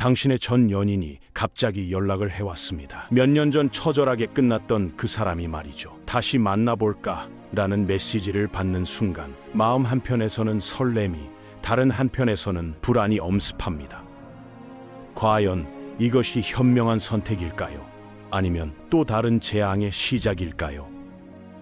당신의 전 연인이 갑자기 연락을 해왔습니다. 몇 년 전 처절하게 끝났던 그 사람이 말이죠. 다시 만나볼까? 라는 메시지를 받는 순간 마음 한편에서는 설렘이, 다른 한편에서는 불안이 엄습합니다. 과연 이것이 현명한 선택일까요? 아니면 또 다른 재앙의 시작일까요?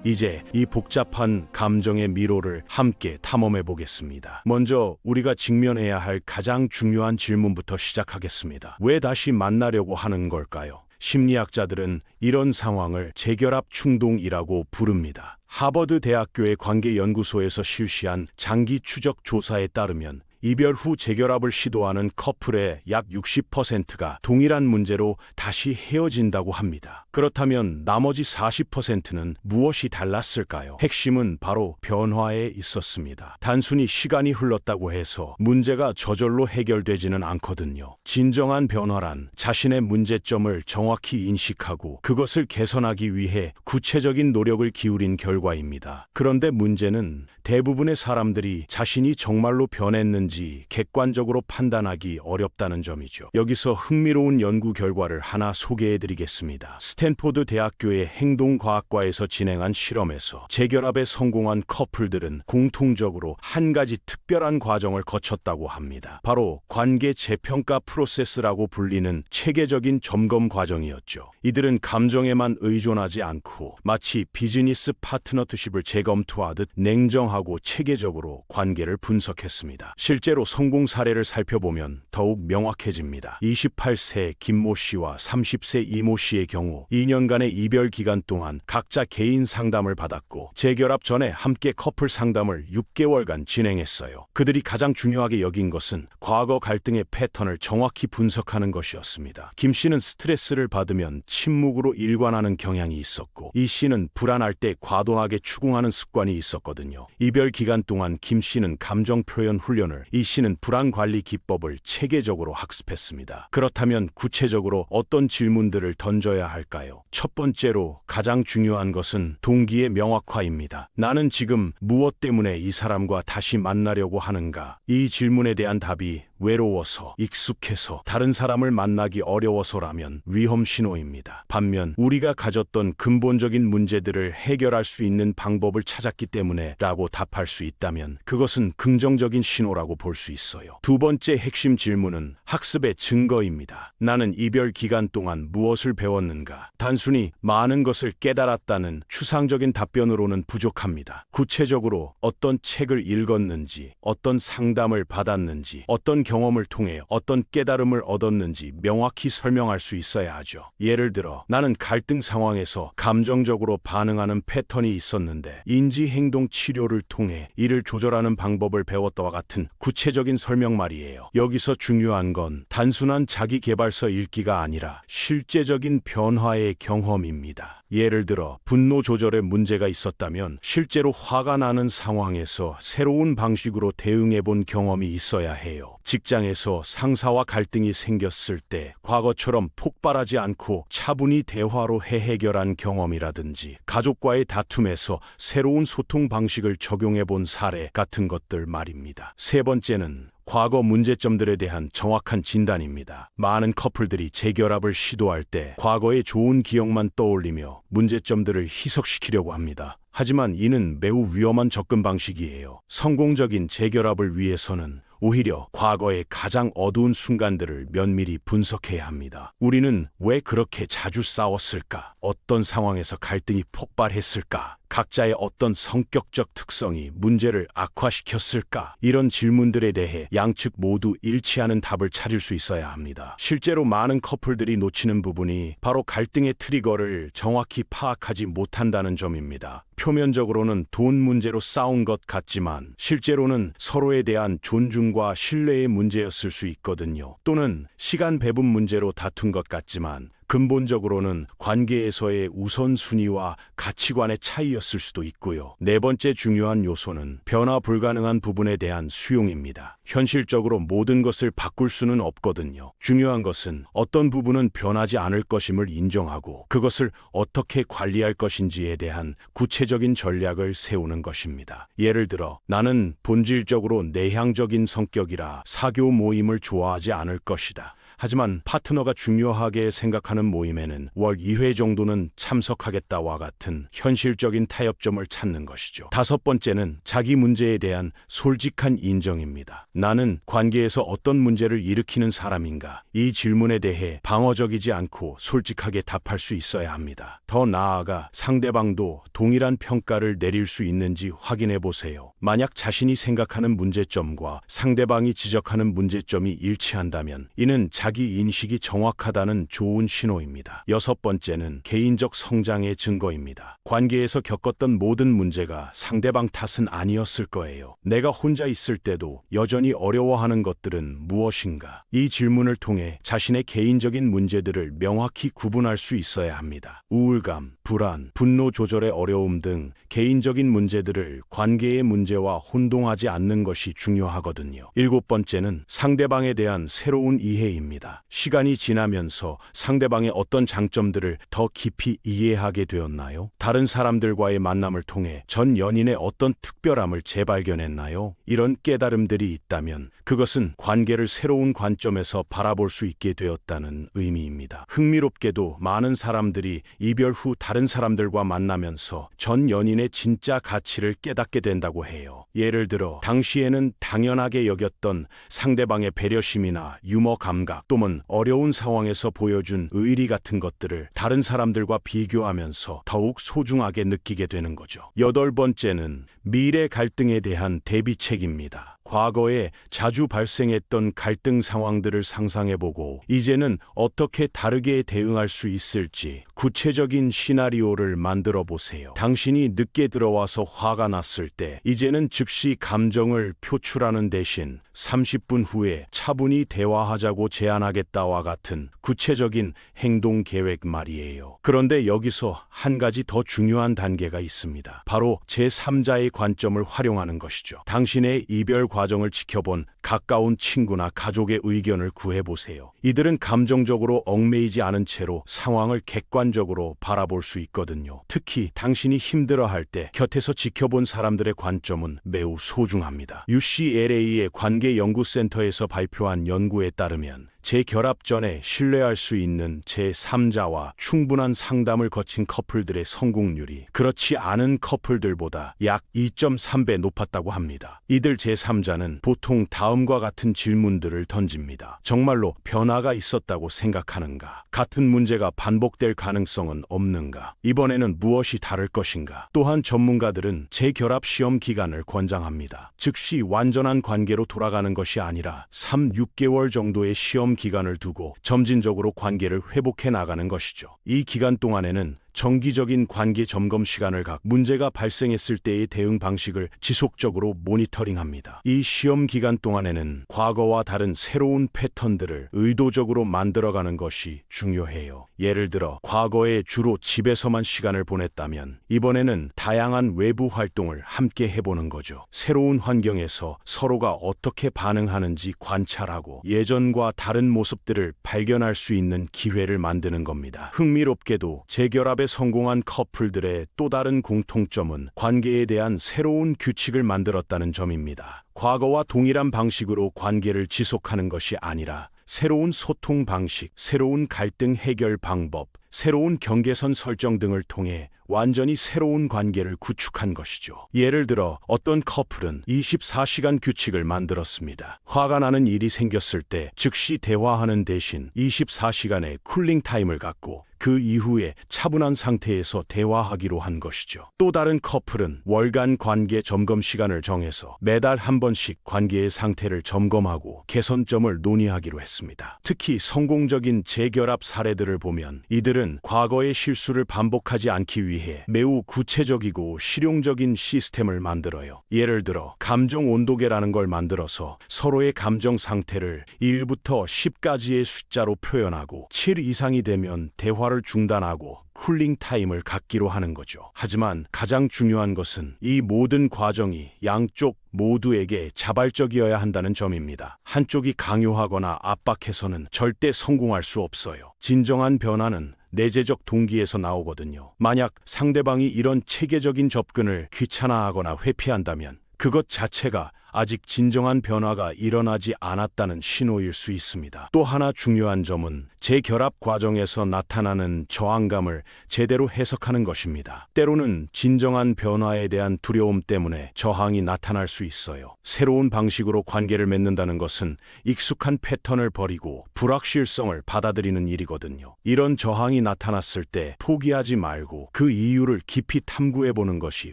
이제 이 복잡한 감정의 미로를 함께 탐험해 보겠습니다. 먼저 우리가 직면해야 할 가장 중요한 질문부터 시작하겠습니다. 왜 다시 만나려고 하는 걸까요? 심리학자들은 이런 상황을 재결합 충동이라고 부릅니다. 하버드 대학교의 관계연구소에서 실시한 장기 추적 조사에 따르면 이별 후 재결합을 시도하는 커플의 약 60%가 동일한 문제로 다시 헤어진다고 합니다. 그렇다면 나머지 40%는 무엇이 달랐을까요? 핵심은 바로 변화에 있었습니다. 단순히 시간이 흘렀다고 해서 문제가 저절로 해결되지는 않거든요. 진정한 변화란 자신의 문제점을 정확히 인식하고 그것을 개선하기 위해 구체적인 노력을 기울인 결과입니다. 그런데 문제는 대부분의 사람들이 자신이 정말로 변했는지 객관적으로 판단하기 어렵다는 점이죠. 여기서 흥미로운 연구 결과를 하나 소개해드리겠습니다. 스탠포드 대학교의 행동과학과에서 진행한 실험에서 재결합에 성공한 커플들은 공통적으로 한 가지 특별한 과정을 거쳤다고 합니다. 바로 관계 재평가 프로세스라고 불리는 체계적인 점검 과정이었죠. 이들은 감정에만 의존하지 않고 마치 비즈니스 파트너십을 재검토하듯 냉정하고 체계적으로 관계를 분석했습니다. 실제로 성공 사례를 살펴보면 더욱 명확해집니다. 28세 김모 씨와 30세 이모 씨의 경우 2년간의 이별 기간 동안 각자 개인 상담을 받았고 재결합 전에 함께 커플 상담을 6개월간 진행했어요. 그들이 가장 중요하게 여긴 것은 과거 갈등의 패턴을 정확히 분석하는 것이었습니다. 김 씨는 스트레스를 받으면 침묵으로 일관하는 경향이 있었고 이 씨는 불안할 때 과도하게 추궁하는 습관이 있었거든요. 이별 기간 동안 김 씨는 감정 표현 훈련을, 이 씨는 불안 관리 기법을 체계적으로 학습했습니다. 그렇다면 구체적으로 어떤 질문들을 던져야 할까요? 첫 번째로 가장 중요한 것은 동기의 명확화입니다. 나는 지금 무엇 때문에 이 사람과 다시 만나려고 하는가? 이 질문에 대한 답이 외로워서, 익숙해서, 다른 사람을 만나기 어려워서라면 위험 신호입니다. 반면 우리가 가졌던 근본적인 문제들을 해결할 수 있는 방법을 찾았기 때문에 라고 답할 수 있다면 그것은 긍정적인 신호라고 볼 수 있어요. 두 번째 핵심 질문은 학습의 증거입니다. 나는 이별 기간 동안 무엇을 배웠는가? 단순히 많은 것을 깨달았다는 추상적인 답변으로는 부족합니다. 구체적으로 어떤 책을 읽었는지, 어떤 상담을 받았는지, 어떤 경험을 통해 어떤 깨달음을 얻었는지 명확히 설명할 수 있어야 하죠. 예를 들어 나는 갈등 상황에서 감정적으로 반응하는 패턴이 있었는데 인지행동 치료를 통해 이를 조절하는 방법을 배웠다와 같은 구체적인 설명 말이에요. 여기서 중요한 건 단순한 자기계발서 읽기가 아니라 실제적인 변화의 경험입니다. 예를 들어 분노 조절에 문제가 있었다면 실제로 화가 나는 상황에서 새로운 방식으로 대응해 본 경험이 있어야 해요. 직장에서 상사와 갈등이 생겼을 때 과거처럼 폭발하지 않고 차분히 대화로 해결한 경험이라든지 가족과의 다툼에서 새로운 소통 방식을 적용해 본 사례 같은 것들 말입니다. 세 번째는 과거 문제점들에 대한 정확한 진단입니다. 많은 커플들이 재결합을 시도할 때 과거의 좋은 기억만 떠올리며 문제점들을 희석시키려고 합니다. 하지만 이는 매우 위험한 접근 방식이에요. 성공적인 재결합을 위해서는 오히려 과거의 가장 어두운 순간들을 면밀히 분석해야 합니다. 우리는 왜 그렇게 자주 싸웠을까? 어떤 상황에서 갈등이 폭발했을까? 각자의 어떤 성격적 특성이 문제를 악화시켰을까? 이런 질문들에 대해 양측 모두 일치하는 답을 찾을 수 있어야 합니다. 실제로 많은 커플들이 놓치는 부분이 바로 갈등의 트리거를 정확히 파악하지 못한다는 점입니다. 표면적으로는 돈 문제로 싸운 것 같지만 실제로는 서로에 대한 존중과 신뢰의 문제였을 수 있거든요. 또는 시간 배분 문제로 다툰 것 같지만 근본적으로는 관계에서의 우선순위와 가치관의 차이였을 수도 있고요. 네 번째 중요한 요소는 변화 불가능한 부분에 대한 수용입니다. 현실적으로 모든 것을 바꿀 수는 없거든요. 중요한 것은 어떤 부분은 변하지 않을 것임을 인정하고 그것을 어떻게 관리할 것인지에 대한 구체적인 전략을 세우는 것입니다. 예를 들어 나는 본질적으로 내향적인 성격이라 사교 모임을 좋아하지 않을 것이다. 하지만 파트너가 중요하게 생각하는 모임에는 월 2회 정도는 참석하겠다와 같은 현실적인 타협점을 찾는 것이죠. 다섯 번째는 자기 문제에 대한 솔직한 인정입니다. 나는 관계에서 어떤 문제를 일으키는 사람인가? 이 질문에 대해 방어적이지 않고 솔직하게 답할 수 있어야 합니다. 더 나아가 상대방도 동일한 평가를 내릴 수 있는지 확인해 보세요. 만약 자신이 생각하는 문제점과 상대방이 지적하는 문제점이 일치한다면 이는 자기 인식이 정확하다는 좋은 신호입니다. 여섯 번째는 개인적 성장의 증거입니다. 관계에서 겪었던 모든 문제가 상대방 탓은 아니었을 거예요. 내가 혼자 있을 때도 여전히 어려워하는 것들은 무엇인가? 이 질문을 통해 자신의 개인적인 문제들을 명확히 구분할 수 있어야 합니다. 우울감, 불안, 분노 조절의 어려움 등 개인적인 문제들을 관계의 문제와 혼동하지 않는 것이 중요하거든요. 일곱 번째는 상대방에 대한 새로운 이해입니다. 시간이 지나면서 상대방의 어떤 장점들을 더 깊이 이해하게 되었나요? 다른 사람들과의 만남을 통해 전 연인의 어떤 특별함을 재발견했나요? 이런 깨달음들이 있다면 그것은 관계를 새로운 관점에서 바라볼 수 있게 되었다는 의미입니다. 흥미롭게도 많은 사람들이 이별 후 다른 사람들과 만나면서 전 연인의 진짜 가치를 깨닫게 된다고 해요. 예를 들어 당시에는 당연하게 여겼던 상대방의 배려심이나 유머 감각 또는 어려운 상황에서 보여준 의리 같은 것들을 다른 사람들과 비교하면서 더욱 소중하게 느끼게 되는 거죠. 여덟 번째는 미래 갈등에 대한 대비책입니다. 과거에 자주 발생했던 갈등 상황들을 상상해보고 이제는 어떻게 다르게 대응할 수 있을지 구체적인 시나리오를 만들어 보세요. 당신이 늦게 들어와서 화가 났을 때 이제는 즉시 감정을 표출하는 대신 30분 후에 차분히 대화하자고 제안하겠다와 같은 구체적인 행동 계획 말이에요. 그런데 여기서 한 가지 더 중요한 단계가 있습니다. 바로 제3자의 관점을 활용하는 것이죠. 당신의 이별 과정을 지켜본 가까운 친구나 가족의 의견을 구해보세요. 이들은 감정적으로 얽매이지 않은 채로 상황을 객관적으로 바라볼 수 있거든요. 특히 당신이 힘들어할 때 곁에서 지켜본 사람들의 관점은 매우 소중합니다. UCLA의 관계연구센터에서 발표한 연구에 따르면 재결합 전에 신뢰할 수 있는 제3자와 충분한 상담을 거친 커플들의 성공률이 그렇지 않은 커플들보다 약 2.3배 높았다고 합니다. 이들 제3자는 보통 다음과 같은 질문들을 던집니다. 정말로 변화가 있었다고 생각하는가? 같은 문제가 반복될 가능성은 없는가? 이번에는 무엇이 다를 것인가? 또한 전문가들은 재결합 시험 기간을 권장합니다. 즉시 완전한 관계로 돌아가는 것이 아니라 3-6개월 정도의 시험 기간을 두고 점진적으로 관계를 회복해 나가는 것이죠. 이 기간 동안에는 정기적인 관계 점검 시간을 갖고 문제가 발생했을 때의 대응 방식을 지속적으로 모니터링합니다. 이 시험 기간 동안에는 과거와 다른 새로운 패턴들을 의도적으로 만들어가는 것이 중요해요. 예를 들어 과거에 주로 집에서만 시간을 보냈다면 이번에는 다양한 외부 활동을 함께 해보는 거죠. 새로운 환경에서 서로가 어떻게 반응하는지 관찰하고 예전과 다른 모습들을 발견할 수 있는 기회를 만드는 겁니다. 흥미롭게도 재결합의 성공한 커플들의 또 다른 공통점은 관계에 대한 새로운 규칙을 만들었다는 점입니다. 과거와 동일한 방식으로 관계를 지속하는 것이 아니라 새로운 소통 방식, 새로운 갈등 해결 방법, 새로운 경계선 설정 등을 통해 완전히 새로운 관계를 구축한 것이죠. 예를 들어 어떤 커플은 24시간 규칙을 만들었습니다. 화가 나는 일이 생겼을 때 즉시 대화하는 대신 24시간의 쿨링 타임을 갖고 그 이후에 차분한 상태에서 대화하기로 한 것이죠. 또 다른 커플은 월간 관계 점검 시간을 정해서 매달 한 번씩 관계의 상태를 점검하고 개선점을 논의하기로 했습니다. 특히 성공적인 재결합 사례들을 보면 이들은 과거의 실수를 반복하지 않기 위해 매우 구체적이고 실용적인 시스템을 만들어요. 예를 들어 감정 온도계라는 걸 만들어서 서로의 감정 상태를 1부터 10까지의 숫자로 표현하고 7 이상이 되면 대화를 중단하고 쿨링 타임을 갖기로 하는 거죠. 하지만 가장 중요한 것은 이 모든 과정이 양쪽 모두에게 자발적이어야 한다는 점입니다. 한쪽이 강요하거나 압박해서는 절대 성공할 수 없어요. 진정한 변화는 내재적 동기에서 나오거든요. 만약 상대방이 이런 체계적인 접근을 귀찮아하거나 회피한다면 그것 자체가 아직 진정한 변화가 일어나지 않았다는 신호일 수 있습니다. 또 하나 중요한 점은 재결합 과정에서 나타나는 저항감을 제대로 해석하는 것입니다. 때로는 진정한 변화에 대한 두려움 때문에 저항이 나타날 수 있어요. 새로운 방식으로 관계를 맺는다는 것은 익숙한 패턴을 버리고 불확실성을 받아들이는 일이거든요. 이런 저항이 나타났을 때 포기하지 말고 그 이유를 깊이 탐구해 보는 것이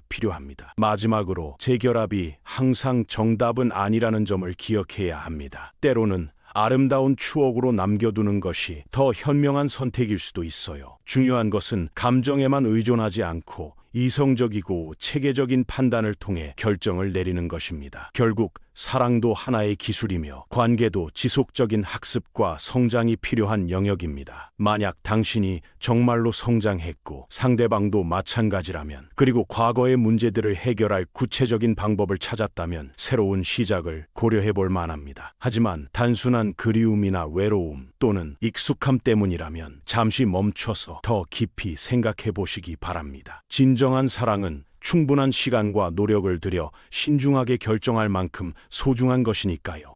필요합니다. 마지막으로 재결합이 항상 정답은 아니라는 점을 기억해야 합니다. 때로는 아름다운 추억으로 남겨두는 것이 더 현명한 선택일 수도 있어요. 중요한 것은 감정에만 의존하지 않고 이성적이고 체계적인 판단을 통해 결정을 내리는 것입니다. 결국 사랑도 하나의 기술이며 관계도 지속적인 학습과 성장이 필요한 영역입니다. 만약 당신이 정말로 성장했고 상대방도 마찬가지라면, 그리고 과거의 문제들을 해결할 구체적인 방법을 찾았다면 새로운 시작을 고려해 볼 만합니다. 하지만 단순한 그리움이나 외로움 또는 익숙함 때문이라면 잠시 멈춰서 더 깊이 생각해 보시기 바랍니다. 진정한 사랑은 충분한 시간과 노력을 들여 신중하게 결정할 만큼 소중한 것이니까요.